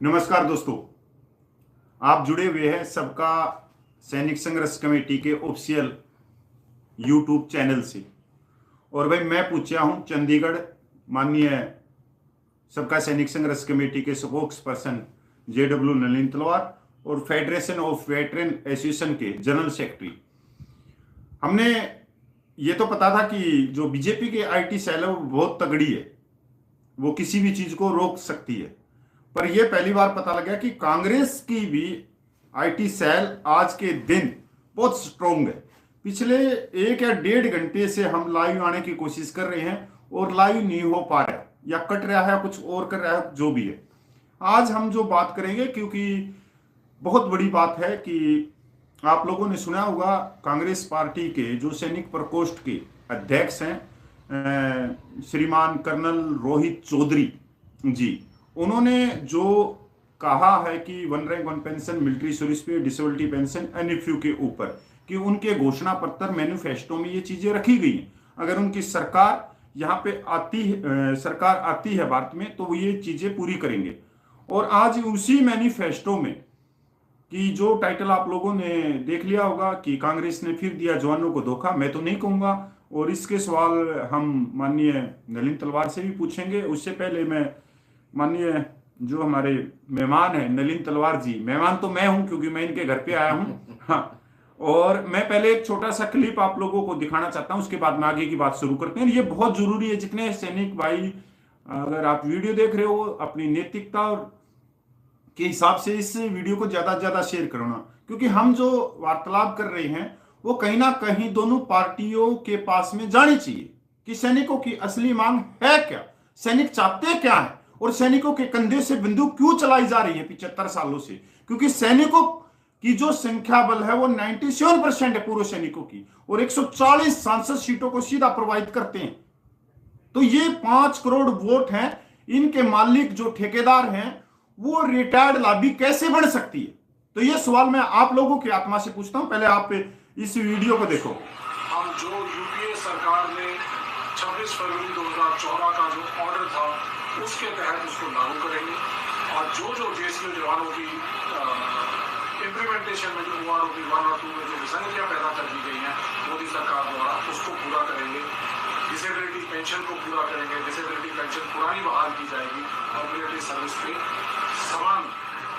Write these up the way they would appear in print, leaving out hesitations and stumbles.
नमस्कार दोस्तों, आप जुड़े हुए हैं सबका सैनिक संघर्ष कमेटी के ऑफिशियल यूट्यूब चैनल से। और भाई मैं पूछा हूं चंडीगढ़ माननीय सबका सैनिक संघर्ष कमेटी के स्पोक्स पर्सन JW नलिन तलवार और फेडरेशन ऑफ वेटरन एसोसिएशन के जनरल सेक्रेटरी। हमने ये तो पता था कि जो बीजेपी के IT सेल है वो बहुत तगड़ी है, वो किसी भी चीज को रोक सकती है। पर यह पहली बार पता लगा कि कांग्रेस की भी IT सेल आज के दिन बहुत स्ट्रोंग है। पिछले 1 या 1.5 घंटे से हम लाइव आने की कोशिश कर रहे हैं और लाइव नहीं हो पा रहा, या कट रहा है, कुछ और कर रहा है, जो भी है। आज हम जो बात करेंगे, क्योंकि बहुत बड़ी बात है कि आप लोगों ने सुना होगा कांग्रेस पार्टी के जो सैनिक प्रकोष्ठ के अध्यक्ष हैं श्रीमान कर्नल रोहित चौधरी जी, उन्होंने जो कहा है कि 1 रैंक 1 पेंशन, मिलिट्री सर्विस पे, डिसेबिलिटी पेंशन, NFU के ऊपर, कि उनके घोषणा पत्र मैनिफेस्टो में ये चीजें रखी गई हैं। अगर उनकी सरकार यहाँ पे सरकार आती है भारत में, तो वो ये चीजें पूरी करेंगे। और आज उसी मैनिफेस्टो में कि जो टाइटल आप लोगों ने देख लिया होगा कि कांग्रेस ने फिर दिया जवानों को धोखा, मैं तो नहीं कहूंगा। और इसके सवाल हम माननीय नलिन तलवार से भी पूछेंगे। उससे पहले मैं माननीय जो हमारे मेहमान है नलिन तलवार जी, मेहमान तो मैं हूं क्योंकि मैं इनके घर पे आया हूं। हाँ, और मैं पहले एक छोटा सा क्लिप आप लोगों को दिखाना चाहता हूं, उसके बाद में आगे की बात शुरू करते हैं। ये बहुत जरूरी है। जितने सैनिक भाई, अगर आप वीडियो देख रहे हो, अपनी नैतिकता और के हिसाब से इस वीडियो को ज्यादा से ज्यादा शेयर करना, क्योंकि हम जो वार्तालाप कर रहे हैं वो कहीं ना कहीं दोनों पार्टियों के पास में जानी चाहिए कि सैनिकों की असली मांग है क्या, सैनिक चाहते क्या है, और सैनिकों के कंधे से बंदूक क्यों चलाई जा रही है 75 सालों से। क्योंकि सैनिकों की जो संख्या बल है वो 97% है पूर्व सैनिकों की, और 140 सांसद सीटों को सीधा प्रभावित करते हैं। तो ये 5 करोड़ वोट हैं, इनके मालिक जो ठेकेदार हैं वो रिटायर्ड लॉबी कैसे बन सकती है? तो ये सवाल मैं आप लोगों की आत्मा से पूछता हूं। पहले आप इस वीडियो को देखो। हम जो यूपीए सरकार ने 26 फरवरी 2014 का जो ऑर्डर था उसके तहत उसको लागू करेंगे, और जो जेएसयू जवानों की इम्प्लीमेंटेशन में जो OROP 1 और 2 में जो विसंगतियां पैदा कर दी गई हैं मोदी सरकार द्वारा, उसको पूरा करेंगे। डिसेबिलिटी पेंशन को पूरा करेंगे। डिसेबिलिटी पेंशन पुरानी बहाल की जाएगी और मिलिट्री सर्विस पे समान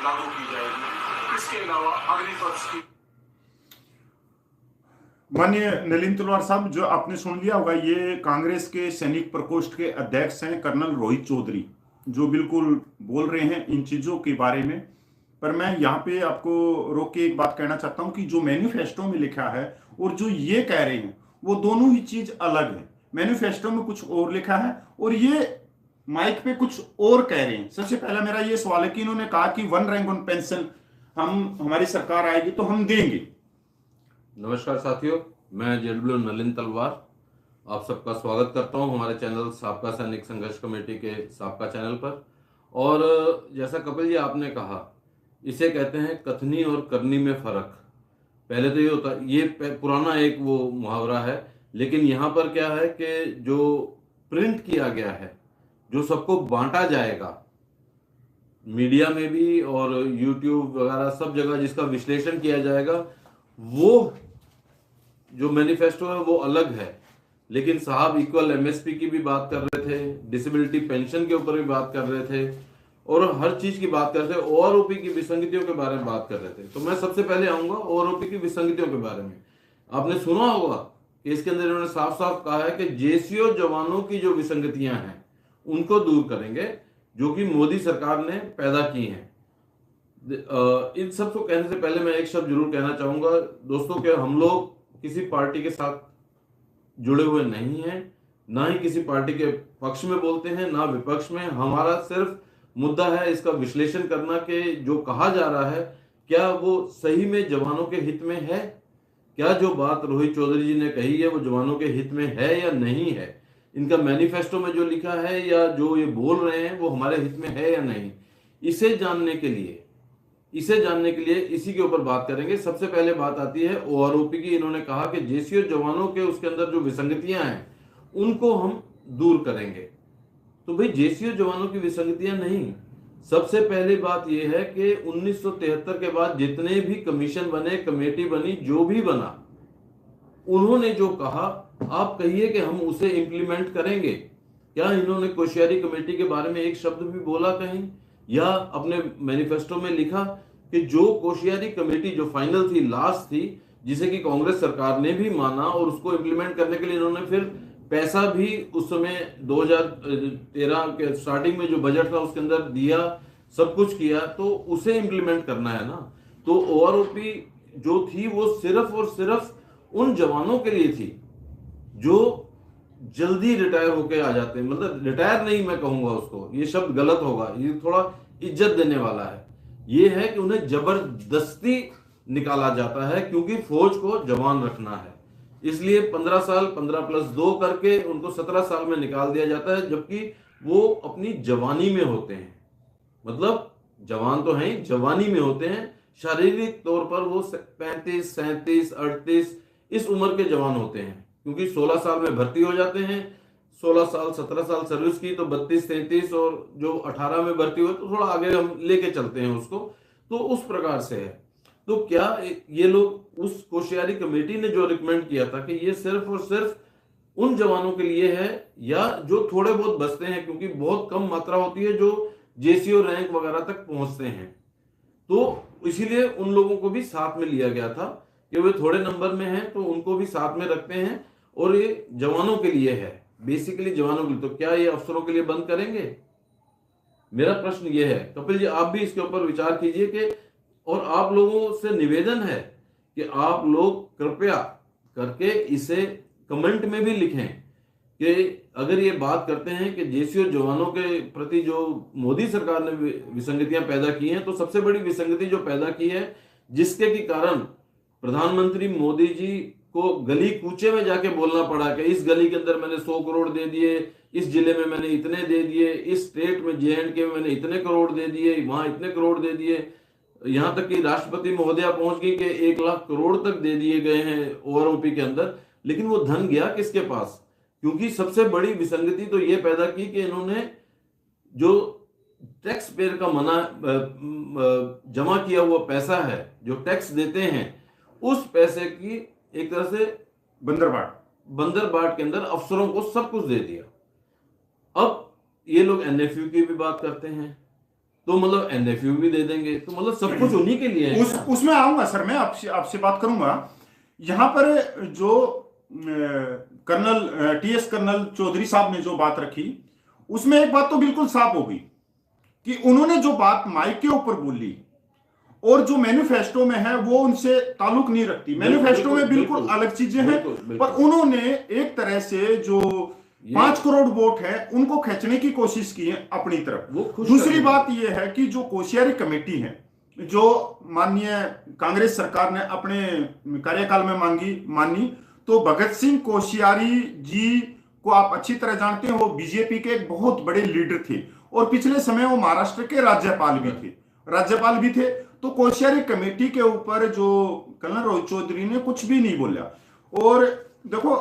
लागू की जाएगी। इसके अलावा अग्निपथ की माननीय नलिन तलवार साहब, जो आपने सुन लिया होगा, ये कांग्रेस के सैनिक प्रकोष्ठ के अध्यक्ष हैं कर्नल रोहित चौधरी, जो बिल्कुल बोल रहे हैं इन चीजों के बारे में। पर मैं यहाँ पे आपको रोक के एक बात कहना चाहता हूं कि जो मैनिफेस्टो में लिखा है और जो ये कह रहे हैं वो दोनों ही चीज अलग है। मैनिफेस्टो में कुछ और लिखा है और ये माइक पे कुछ और कह रहे हैं। सबसे पहला मेरा ये सवाल है कि इन्होंने कहा कि 1 रैंक 1 पेंशन हमारी सरकार आएगी तो हम देंगे। नमस्कार साथियों, मैं JW नलिन तलवार आप सबका स्वागत करता हूं हमारे चैनल सबका सैनिक संघर्ष कमेटी के सबका चैनल पर। और जैसा कपिल जी आपने कहा, इसे कहते हैं कथनी और करनी में फर्क। पहले तो ये होता, ये पुराना एक वो मुहावरा है, लेकिन यहाँ पर क्या है कि जो प्रिंट किया गया है, जो सबको बांटा जाएगा मीडिया में भी और YouTube वगैरह सब जगह, जिसका विश्लेषण किया जाएगा, वो जो मैनिफेस्टो है वो अलग है। लेकिन साहब इक्वल MSP की भी बात कर रहे थे, डिसेबिलिटी पेंशन के ऊपर भी बात कर रहे थे, और हर चीज की बात कर रहे थे। OROP की विसंगतियों के बारे में बात कर रहे थे। तो मैं सबसे पहले आऊंगा OROP की विसंगतियों के बारे में। आपने सुना होगा कि इसके अंदर इन्होंने साफ साफ कहा है कि JCO जवानों की जो विसंगतियां हैं उनको दूर करेंगे, जो कि मोदी सरकार ने पैदा की हैं। इन सब को कहने से पहले मैं एक शब्द जरूर कहना चाहूंगा दोस्तों, कि हम लोग किसी पार्टी के साथ जुड़े हुए नहीं हैं, ना ही किसी पार्टी के पक्ष में बोलते हैं, ना विपक्ष में। हमारा सिर्फ मुद्दा है इसका विश्लेषण करना कि जो कहा जा रहा है क्या वो सही में जवानों के हित में है, क्या जो बात रोहित चौधरी जी ने कही है वो जवानों के हित में है या नहीं है, इनका मैनिफेस्टो में जो लिखा है या जो ये बोल रहे हैं वो हमारे हित में है या नहीं। इसे जानने के लिए इसी के ऊपर बात करेंगे। सबसे पहले बात आती है OROP की। इन्होंने कहा कि JCO जवानों के उसके अंदर जो विसंगतियां हैं उनको हम दूर करेंगे। तो भाई JCO जवानों की विसंगतियां नहीं, सबसे पहली बात यह है कि 1973 के बाद जितने भी कमीशन बने, कमेटी बनी, जो भी बना, उन्होंने जो कहा आप कहिए कि हम उसे इंप्लीमेंट करेंगे। क्या इन्होंने कोश्यारी कमेटी के बारे में एक शब्द भी बोला कहीं, या अपने मैनिफेस्टो में लिखा कि जो कोश्यारी कमेटी जो फाइनल थी, लास्ट थी, जिसे कि कांग्रेस सरकार ने भी माना और उसको इंप्लीमेंट करने के लिए इन्होंने फिर पैसा भी उस समय 2013 के स्टार्टिंग में जो बजट था उसके अंदर दिया, सब कुछ किया, तो उसे इंप्लीमेंट करना है ना। तो ओआरओपी जो थी वो सिर्फ और सिर्फ उन जवानों के लिए थी जो जल्दी रिटायर होके आ जाते हैं, मतलब रिटायर नहीं मैं कहूंगा उसको, ये शब्द गलत होगा, ये थोड़ा इज्जत देने वाला है। ये है कि उन्हें जबरदस्ती निकाला जाता है क्योंकि फौज को जवान रखना है, इसलिए 15 साल 15+2 करके उनको 17 साल में निकाल दिया जाता है, जबकि वो अपनी जवानी में होते हैं, मतलब जवान तो हैं, जवानी में होते हैं, शारीरिक तौर पर वो 35, 37, 38 इस उम्र के जवान होते हैं, क्योंकि 16 साल में भर्ती हो जाते हैं, 16 साल 17 साल सर्विस की तो 32, 33, और जो 18 में भर्ती हुए तो थोड़ा आगे हम लेके चलते हैं उसको, तो उस प्रकार से है। तो क्या ये लोग, उस कोश्यारी कमेटी ने जो रिकमेंड किया था कि ये सिर्फ और सिर्फ उन जवानों के लिए है, या जो थोड़े बहुत बचते हैं, क्योंकि बहुत कम मात्रा होती है जो जेसीओ रैंक वगैरह तक पहुंचते हैं, तो इसीलिए उन लोगों को भी साथ में लिया गया था कि वे थोड़े नंबर में हैं तो उनको भी साथ में रखते हैं, और ये जवानों के लिए है, बेसिकली जवानों के लिए। तो क्या ये अफसरों के लिए बंद करेंगे? मेरा प्रश्न ये है। कपिल जी, आप भी इसके ऊपर विचार कीजिए कि, और आप लोगों से निवेदन है कि आप लोग कृपया करके इसे कमेंट में भी लिखें कि अगर ये बात करते हैं कि जेसीओ जवानों के प्रति जो मोदी सरकार ने विसंगतियां पैदा की हैं, तो सबसे बड़ी विसंगति जो पैदा की है, जिसके के कारण प्रधानमंत्री मोदी जी को गली कूचे में जाके बोलना पड़ा कि इस गली के अंदर मैंने 100 करोड़ दे दिए, इस जिले में मैंने इतने दे दिए, इस स्टेट में JNK में मैंने इतने करोड़ दे दिए, वहां इतने करोड़ दे दिए, यहां तक कि राष्ट्रपति महोदया पहुंच गई कि 1 लाख करोड़ तक दे दिए गए हैं ओआरओपी के अंदर। लेकिन वो धन गया किसके पास? क्योंकि सबसे बड़ी विसंगति तो ये पैदा की कि इन्होंने जो टैक्स पेयर का जमा किया हुआ पैसा है, जो टैक्स देते हैं, उस पैसे की एक तरह से बंदरबाट के अंदर अफसरों को सब कुछ दे दिया। अब ये लोग NFU की भी बात करते हैं, तो मतलब NFU भी दे देंगे, तो मतलब सब कुछ उन्हीं के लिए है। उसमें आऊंगा सर, मैं आपसे बात करूंगा। यहां पर जो कर्नल TS कर्नल चौधरी साहब ने जो बात रखी, उसमें एक बात तो बिल्कुल साफ हो गई कि उन्होंने जो बात माइक के ऊपर बोली और जो मैनिफेस्टो में है वो उनसे ताल्लुक नहीं रखती। मैनिफेस्टो में बिल्कुल अलग चीजें हैं, पर उन्होंने एक तरह से जो 5 करोड़ वोट है उनको खींचने की कोशिश की है अपनी तरफ। दूसरी बात यह है कि जो कोश्यारी कमेटी है, जो माननीय कांग्रेस सरकार ने अपने कार्यकाल में मानी, तो भगत सिंह कोश्यारी जी को आप अच्छी तरह जानते हैं, वो बीजेपी के एक बहुत बड़े लीडर थे और पिछले समय वो महाराष्ट्र के राज्यपाल भी थे। तो कोश्यारी कमेटी के ऊपर जो कर्नल रोहित चौधरी ने कुछ भी नहीं बोला। और देखो,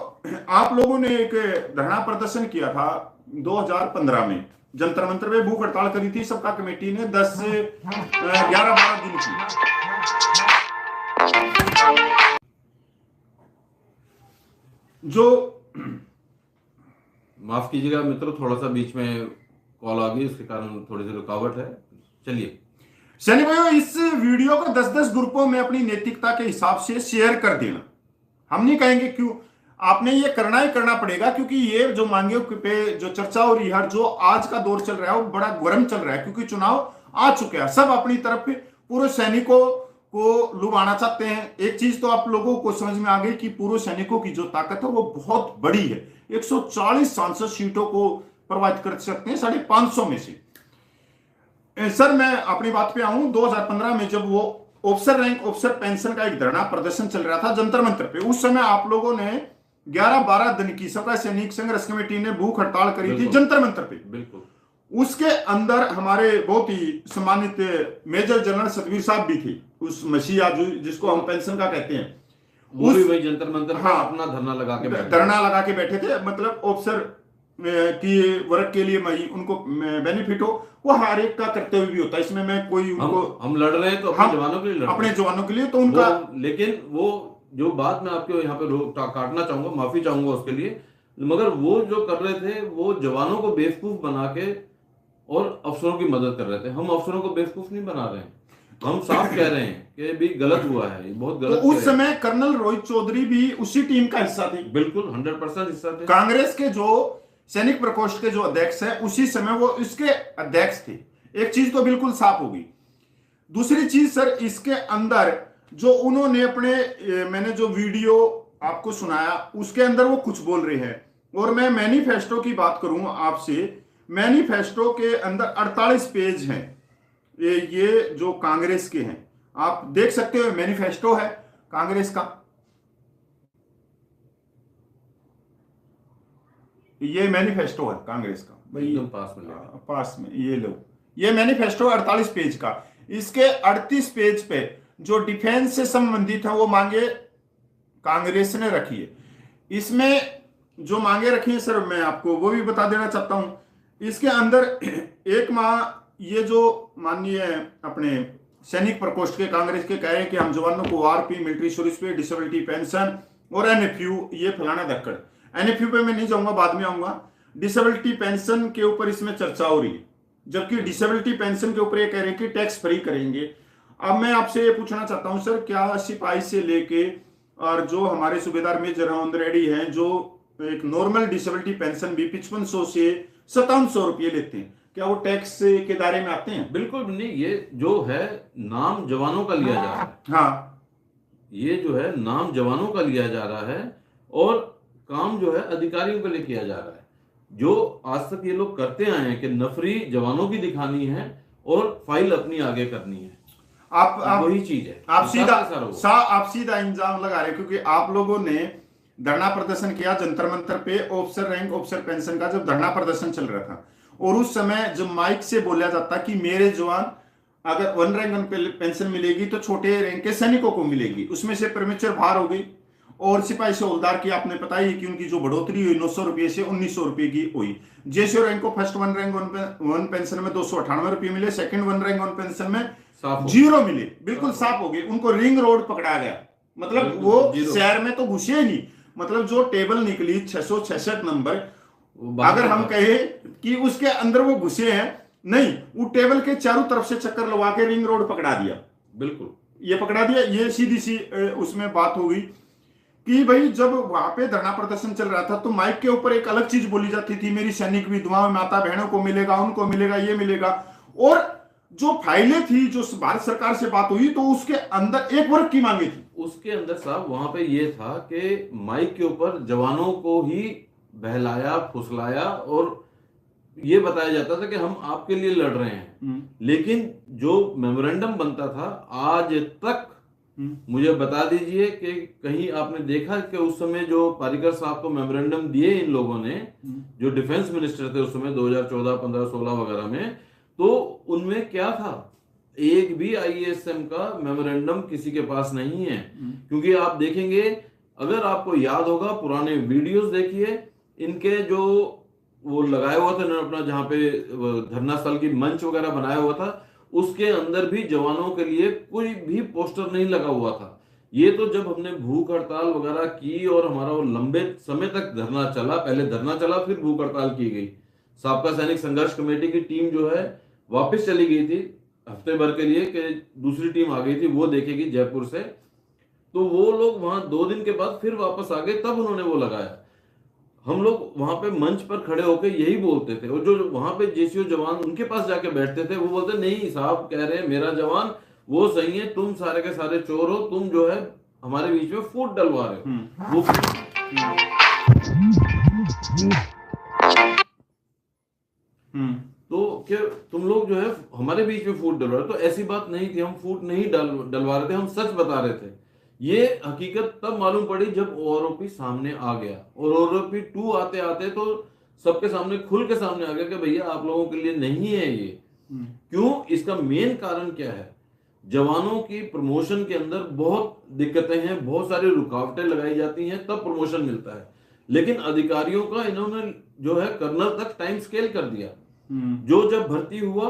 आप लोगों ने एक धरना प्रदर्शन किया था 2015 में, जंतर मंतर में भूख हड़ताल करी थी सबका कमेटी ने 10 से 11-12 दिन की। जो माफ कीजिएगा मित्रों, थोड़ा सा बीच में कॉल आ गई, उसके कारण थोड़ी सी रुकावट है। चलिए सैनिक भाइयों, इस वीडियो को 10-10 ग्रुपों में अपनी नैतिकता के हिसाब से शेयर कर देना। हम नहीं कहेंगे क्यों, आपने ये करना ही करना पड़ेगा, क्योंकि ये जो मांगे पे जो चर्चा हो रही है, जो आज का दौर चल रहा है वो बड़ा गर्म चल रहा है, क्योंकि चुनाव आ चुके हैं। सब अपनी तरफ पूर्व सैनिकों को लुभाना चाहते हैं। एक चीज तो आप लोगों को समझ में आ गई कि पूर्व सैनिकों की जो ताकत है वो बहुत बड़ी है। 140 सांसद सीटों को प्रभावित कर सकते हैं 550 में से। सर, मैं अपनी बात पे आऊं, 2015 में जब वो ऑफिसर रैंक ऑफिसर पेंशन का एक धरना प्रदर्शन चल रहा था जंतर मंतर पे, उस समय आप लोगों ने 11-12 दिन की सबका सैनिक संघर्ष कमेटी ने भूख हड़ताल करी थी जंतर मंतर पे। बिल्कुल। उसके अंदर हमारे बहुत ही सम्मानित मेजर जनरल सतवीर साहब भी थे, उस मसीहा जिसको हम पेंशन का कहते हैं, वो भी वही जंतर मंतर, हाँ, अपना धरना लगा के बैठे थे। मतलब ऑफिसर कि वर्ग के लिए मैं उनको बेनिफिट हो, वो हर एक का कर्तव्य भी होता है। इसमें मैं कोई उनको हम लड़ रहे हैं तो अपने जवानों के लिए लड़ रहे हैं, अपने जवानों के लिए, तो उनका लेकिन वो जो बात मैं आपके यहाँ पे काटना चाहूंगा, माफी चाहूंगा उसके लिए, मगर वो जो कर रहे थे वो जवानों को बेवकूफ बना के और अफसरों की मदद कर रहे थे। हम अफसरों को बेवकूफ नहीं बना रहे हैं, हम साफ कह रहे हैं कि भी गलत हुआ है, ये बहुत गलत। तो उस समय कर्नल रोहित चौधरी भी उसी टीम का हिस्सा थे, बिल्कुल 100% हिस्सा थे। कांग्रेस के जो सैनिक प्रकोष्ठ के जो अध्यक्ष है उसी समय वो इसके अध्यक्ष थे। एक चीज तो बिल्कुल साफ होगी। दूसरी चीज सर, इसके अंदर जो उन्होंने अपने मैंने जो वीडियो आपको सुनाया उसके अंदर वो कुछ बोल रहे हैं, और मैं मैनिफेस्टो की बात करूं आपसे, मैनिफेस्टो के अंदर 48 पेज हैं, ये जो कांग्रेस के हैं, आप देख सकते हो, मैनिफेस्टो है कांग्रेस का, ये मैनिफेस्टो है कांग्रेस का भाई, एकदम पास में ये लो, ये मैनिफेस्टो 48 पेज का। इसके 38 पेज पे जो डिफेंस से संबंधित है वो मांगे कांग्रेस ने रखी है। इसमें जो मांगे रखी है सर, मैं आपको वो भी बता देना चाहता हूं। इसके अंदर एक माह ये जो माननीय अपने सैनिक प्रकोष्ठ के कांग्रेस के कह रहे हैं कि हम जवानों को आरपी, मिलिट्री सर्विस पे, डिसेबिलिटी पेंशन और एनएफयू, ये फलाना धक्कड़, एनएफयू पे मैं नहीं जाऊंगा, बाद में आऊंगा। डिसेबिलिटी पेंशन के ऊपर इसमें चर्चा हो रही है, जबकि डिसेबिलिटी पेंशन के ऊपर ये कह रहे हैं कि टैक्स फ्री करेंगे। अब मैं आपसे ये पूछना चाहता हूं सर, क्या सिपाही से लेके और जो हमारे सूबेदार मेजर ऑन रेडी हैं, जो एक नॉर्मल डिसेबिलिटी पेंशन भी 5500 से 5700 रुपये लेते हैं, क्या वो टैक्स के दायरे में आते हैं? बिल्कुल नहीं, ये जो है नाम जवानों का लिया जा रहा है। हाँ, ये जो है नाम जवानों का लिया जा रहा है और काम जो है अधिकारियों के लिए किया जा रहा है। जो आज तक ये लोग करते आए हैं कि नफरी जवानों की दिखानी है और फाइल अपनी आगे करनी है, आप वही चीज है। आप सीधा इंजाम लगा रहे, क्योंकि आप लोगों ने धरना प्रदर्शन किया जंतर मंतर पे, ऑफिसर रैंक ऑफिसर पेंशन का जब धरना प्रदर्शन चल रहा था, और उस समय जब माइक से बोला जाता कि मेरे जवान अगर 1 रैंक पेंशन मिलेगी तो छोटे रैंक के सैनिकों को मिलेगी, उसमें से प्रेमेचर बाहर हो गई। और सिपाही से हवलदार की आपने पता ही कि उनकी जो बढ़ोतरी हुई 900 रुपये से 1900 रुपये की हुई। जेसीओ रैंक को फर्स्ट 1 रैंक 1 पेंशन में 298 रुपये मिले, सेकंड 1 रैंक 1 पेंशन में 0 मिले, बिल्कुल साफ हो गए। उनको रिंग रोड पकड़ा गया, मतलब वो शहर में तो घुसे ही नहीं, मतलब जो टेबल निकली 666 नंबर, अगर हम कहे कि उसके अंदर वो घुसे हैं, नहीं, वो टेबल के चारों तरफ से चक्कर लगा के रिंग रोड पकड़ा दिया, बिल्कुल ये पकड़ा दिया। ये सीधी सी उसमें बात हो गई कि भाई जब वहां पे धरना प्रदर्शन चल रहा था तो माइक के ऊपर एक अलग चीज बोली जाती थी, मेरी सैनिक विधवाओं माता बहनों को मिलेगा, उनको मिलेगा, ये मिलेगा। और जो फाइलें थी, जो भारत सरकार से बात हुई, तो उसके अंदर एक वर्ग की मांगी थी। उसके अंदर साहब वहां पे ये था कि माइक के ऊपर जवानों को ही बहलाया, फुसलाया और ये बताया जाता था कि हम आपके लिए लड़ रहे हैं। लेकिन जो मेमोरेंडम बनता था आज तक, मुझे बता दीजिए कि कहीं आपने देखा कि उस समय जो पारिकर साहब को मेमोरेंडम दिए इन लोगों ने, जो डिफेंस मिनिस्टर थे उस समय 2014, 15, 16 वगैरह में, तो उनमें क्या था? एक भी आईएएसएम का मेमोरेंडम किसी के पास नहीं है। क्योंकि आप देखेंगे, अगर आपको याद होगा, पुराने वीडियोस देखिए, इनके जो वो लगाया हुआ था अपना, जहां पे धरना स्थल की मंच वगैरह बनाया हुआ था, उसके अंदर भी जवानों के लिए कोई भी पोस्टर नहीं लगा हुआ था। ये तो जब हमने भूख हड़ताल वगैरह की और हमारा वो लंबे समय तक धरना चला, पहले धरना चला फिर भूख हड़ताल की गई, साबका सैनिक संघर्ष कमेटी की टीम जो है वापस चली गई थी हफ्ते भर के लिए कि दूसरी टीम आ गई थी वो देखेगी जयपुर से, तो वो लोग वहां 2 दिन के बाद फिर वापस आ गए, तब उन्होंने वो लगाया। हम लोग वहां पे मंच पर खड़े होकर यही बोलते थे, और जो वहां पे जेसीओ जवान उनके पास जाके बैठते थे वो बोलते नहीं साहब कह रहे हैं मेरा जवान वो सही है, तुम सारे के सारे चोर हो, तुम जो है हमारे बीच में फूट डलवा रहे हो। वो तो क्या तुम लोग जो है हमारे बीच में फूट डलवा रहे, तो ऐसी बात नहीं थी, हम फूट नहीं डलवा रहे थे, हम सच बता रहे थे। ये हकीकत तब मालूम पड़ी जब ओआरओपी सामने आ गया, और ओआरओपी 2 आते आते तो सबके सामने खुल के सामने आ गया कि भैया आप लोगों के लिए नहीं है ये। क्यों? इसका मेन कारण क्या है? जवानों की प्रमोशन के अंदर बहुत दिक्कतें हैं, बहुत सारी रुकावटें लगाई जाती हैं, तब प्रमोशन मिलता है। लेकिन अधिकारियों का इन्होंने जो है कर्नल तक टाइम स्केल कर दिया। जो जब भर्ती हुआ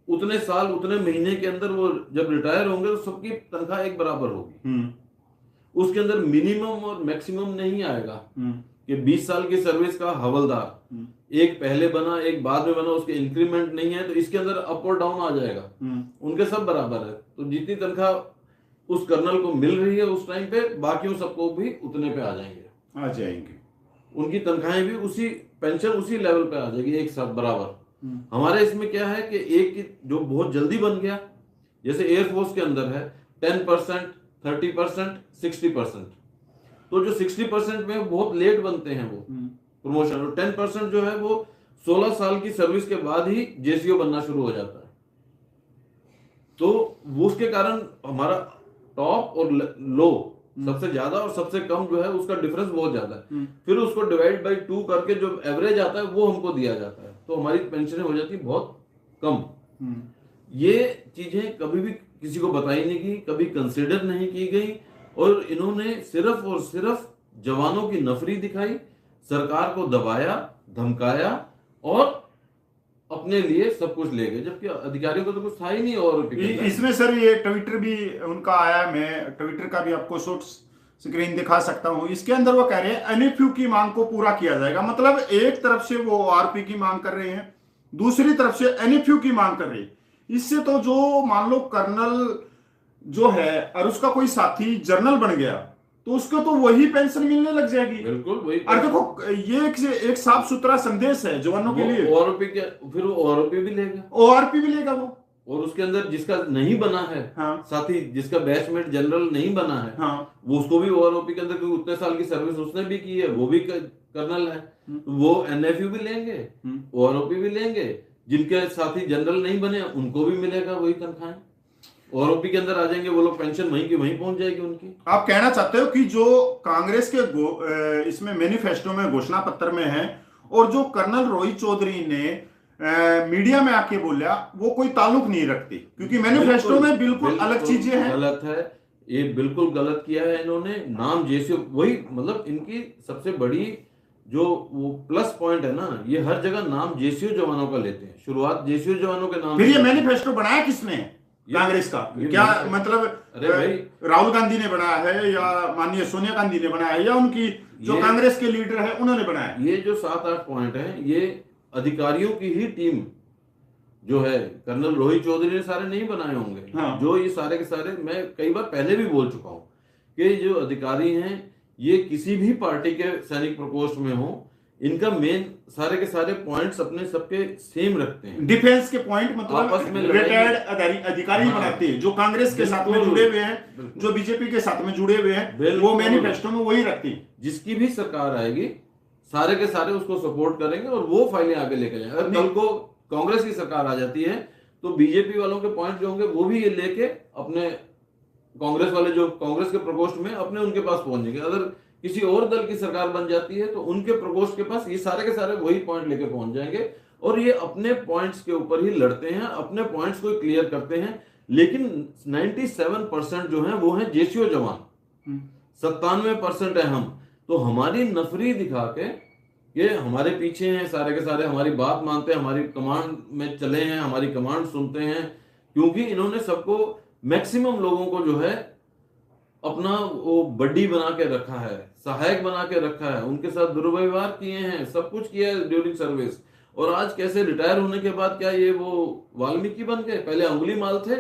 उतने साल उतने महीने के अंदर वो जब रिटायर होंगे तो सबकी तनख्वाह एक बराबर होगी। उसके अंदर मिनिमम और मैक्सिमम नहीं आएगा कि 20 साल की सर्विस का हवलदार एक पहले बना एक बाद में बना, उसके इंक्रीमेंट नहीं है तो इसके अंदर अप और डाउन आ जाएगा। उनके सब बराबर है, तो जितनी तनख्वाह उस कर्नल को मिल रही है उस टाइम पे बाकियों सबको भी उतने पे आ जाएंगे। उनकी तनख्वाहें भी उसी पेंशन उसी लेवल पे आ जाएगी एक साथ बराबर। हमारे इसमें क्या है कि एक की जो बहुत जल्दी बन गया, जैसे एयरफोर्स के अंदर है 10%, 30%, 60%, तो जो 60% में बहुत लेट बनते हैं वो प्रमोशन, और 10% जो है वो 16 साल की सर्विस के बाद ही जेसीओ बनना शुरू हो जाता है। तो वो उसके कारण हमारा टॉप और लो सबसे ज्यादा और सबसे कम जो है उसका डिफरेंस बहुत ज्यादा है। फिर उसको डिवाइड बाई 2 करके जो एवरेज आता है वो हमको दिया जाता है, तो हमारी पेंशन हो जाती है बहुत कम। ये चीजें कभी भी किसी को बताई नहीं गई, कभी कंसिडर नहीं की गई, और इन्होंने सिर्फ और सिर्फ जवानों की नफरी दिखाई, सरकार को दबाया धमकाया और अपने लिए सब कुछ ले गए, जबकि अधिकारियों को तो कुछ था ही नहीं। और इसमें सर ये ट्विटर भी उनका आया, मैं ट्विटर का भी आपको शॉर्ट स्क्रीन दिखा सकता हूं। इसके अंदर वो कह रहे हैं एनएफयू की मांग को पूरा किया जाएगा। मतलब एक तरफ से वो ओआरपी की मांग कर रहे हैं, दूसरी तरफ से एनएफयू की मांग कर रहे हैं। इससे तो जो मान लो कर्नल जो है और उसका कोई साथी जनरल बन गया तो उसको तो वही पेंशन मिलने लग जाएगी। बिल्कुल वही। और देखो ये एक साफ सुथरा संदेश है जवानों के लिए। ओआरपी के फिर वो ओआरपी भी लेगा, ओआरपी भी लेगा वो, और उसके अंदर जिसका नहीं बना है साथी, जिसका बैचमेट जनरल नहीं बना है वो उसको भी ओआरपी के अंदर, क्योंकि उतने साल की सर्विस उसने भी की है, वो भी कर्नल है, वो एनएफयू भी लेंगे, ओआरपी भी लेंगे। जिनके साथी जनरल नहीं बने उनको भी मिलेगा वही तनख्वाहें, ओआरपी के अंदर आ जाएंगे वो लोग, पेंशन वहीं की वहीं पहुंच जाएगी उनकी। आप कहना चाहते हो कि जो कांग्रेस के इसमें मैनिफेस्टो में घोषणा पत्र में है और जो कर्नल रोहित चौधरी ने मीडिया में आके बोला वो कोई ताल्लुक नहीं रखती, क्योंकि मैनिफेस्टो में बिल्कुल अलग चीजें हैं। गलत है, ये बिल्कुल गलत किया है इन्होंने। नाम जेसीओ वही, मतलब इनकी सबसे बड़ी जो वो प्लस पॉइंट है ना, ये हर जगह नाम जेसीओ जवानों का लेते हैं, शुरुआत जेसीओ जवानों के नाम। फिर ये मैनिफेस्टो बनाया किसने? कांग्रेस का क्या मतलब? अरे भाई राहुल गांधी ने बनाया है या माननीय सोनिया गांधी ने बनाया है या उनकी जो कांग्रेस के लीडर है उन्होंने बनाया? ये जो 7-8 पॉइंट हैं ये अधिकारियों की ही टीम जो है, कर्नल रोहित चौधरी ने सारे नहीं बनाए होंगे। जो ये सारे के सारे, मैं कई बार पहले भी बोल चुका हूं कि जो अधिकारी हैं ये किसी भी पार्टी के सैनिक प्रकोष्ठ में हो, इनका मेन सारे के सारे पॉइंट्स अपने सबके सेम रखते हैं। डिफेंस के पॉइंट मतलब रिटायर्ड अधिकारी बनाते हैं, जो कांग्रेस के साथ में जुड़े हुए हैं, जो बीजेपी के साथ में जुड़े हुए हैं, वो मैनिफेस्टो में वही रखती है। जिसकी भी सरकार आएगी सारे के सारे उसको सपोर्ट करेंगे और वो फाइलें आगे लेके जाएंगे। अगर कल को कांग्रेस की सरकार आ जाती है तो बीजेपी वालों के पॉइंट जो होंगे वो भी ये लेके अपने कांग्रेस वाले जो कांग्रेस के प्रकोष्ठ में अपने उनके पास पहुंचेंगे। अगर किसी और दल की सरकार बन जाती है तो उनके प्रकोष्ठ के पास ये सारे के सारे वही पॉइंट लेके पहुंच जाएंगे और ये अपने पॉइंट्स के ऊपर ही लड़ते हैं, अपने पॉइंट्स को क्लियर करते हैं। लेकिन 97% जो है वो है जेसीओ जवान, 97% है हम। तो हमारी नफरी दिखा के ये हमारे पीछे हैं सारे के सारे, हमारी बात मानते हैं, हमारी कमांड में चले हैं, हमारी कमांड सुनते हैं, क्योंकि इन्होंने सबको मैक्सिमम लोगों को जो है अपना वो बड्डी बना के रखा है, सहायक बना के रखा है, उनके साथ दुर्व्यवहार किए हैं, सब कुछ किया है ड्यूरिंग सर्विस। और आज कैसे रिटायर होने के बाद क्या ये वो वाल्मीकि बन गए? पहले अंगुली माल थे,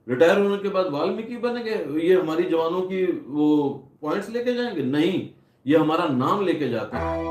रिटायर होने के बाद वाल्मीकि बन गए। ये हमारी जवानों की वो पॉइंट्स लेके जाएंगे? नहीं, ये हमारा नाम लेके जाते हैं।